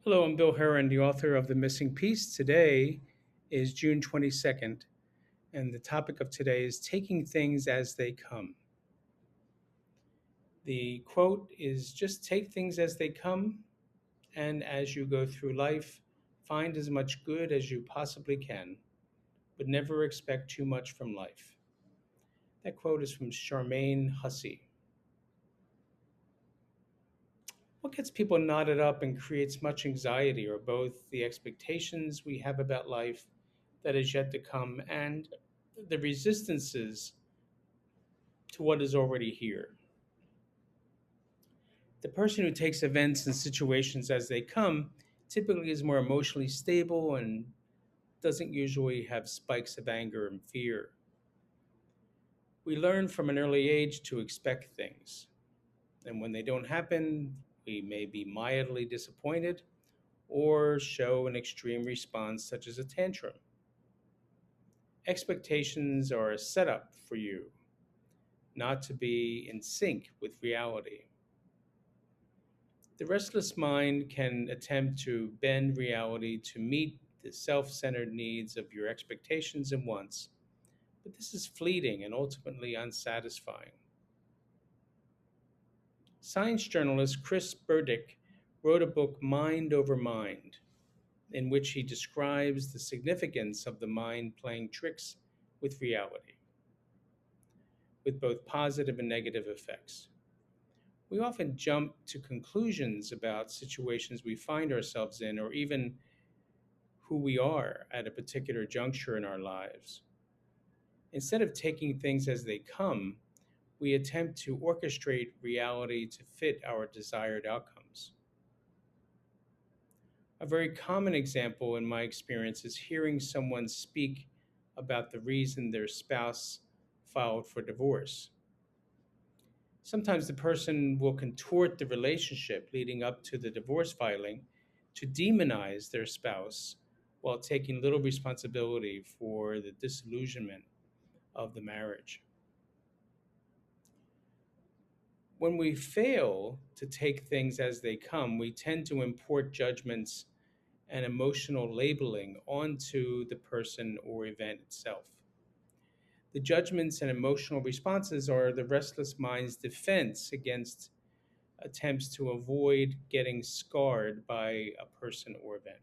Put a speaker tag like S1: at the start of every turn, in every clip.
S1: Hello, I'm Bill Heran, the author of The Missing Piece. Today is June 22nd, and the topic of today is taking things as they come. The quote is just take things as they come, and as you go through life, find as much good as you possibly can, but never expect too much from life. That quote is from Charmaine Hussey. What gets people knotted up and creates much anxiety are both the expectations we have about life that is yet to come and the resistances to what is already here. The person who takes events and situations as they come typically is more emotionally stable and doesn't usually have spikes of anger and fear. We learn from an early age to expect things, and when they don't happen, we may be mildly disappointed or show an extreme response, such as a tantrum. Expectations are a setup for you not to be in sync with reality. The restless mind can attempt to bend reality to meet the self centered needs of your expectations and wants, but this is fleeting and ultimately unsatisfying. Science journalist Chris Burdick wrote a book, Mind Over Mind, in which he describes the significance of the mind playing tricks with reality, with both positive and negative effects. We often jump to conclusions about situations we find ourselves in, or even who we are at a particular juncture in our lives. Instead of taking things as they come, we attempt to orchestrate reality to fit our desired outcomes. A very common example in my experience is hearing someone speak about the reason their spouse filed for divorce. Sometimes the person will contort the relationship leading up to the divorce filing to demonize their spouse while taking little responsibility for the disillusionment of the marriage. When we fail to take things as they come, we tend to import judgments and emotional labeling onto the person or event itself. The judgments and emotional responses are the restless mind's defense against attempts to avoid getting scarred by a person or event.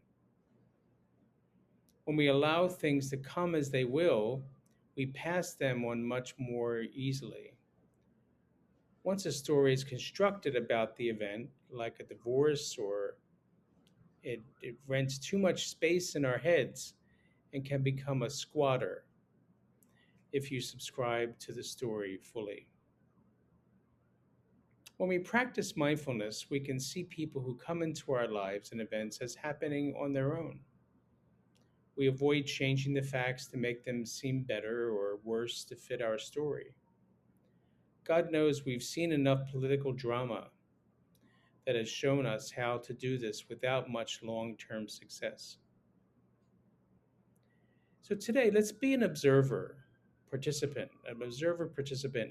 S1: When we allow things to come as they will, we pass them on much more easily. Once a story is constructed about the event, like a divorce, or it rents too much space in our heads and can become a squatter if you subscribe to the story fully. When we practice mindfulness, we can see people who come into our lives and events as happening on their own. We avoid changing the facts to make them seem better or worse to fit our story. God knows we've seen enough political drama that has shown us how to do this without much long term success. So today, let's be an observer participant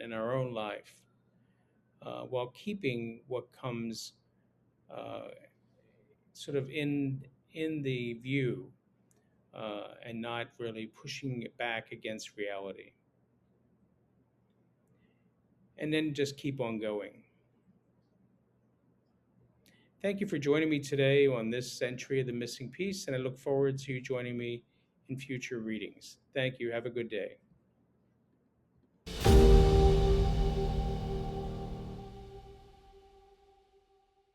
S1: in our own life, while keeping what comes uh, sort of in the view, and not really pushing it back against reality. And then just keep on going. Thank you for joining me today on this entry of The Missing Piece, and I look forward to you joining me in future readings. Thank you. Have a good day.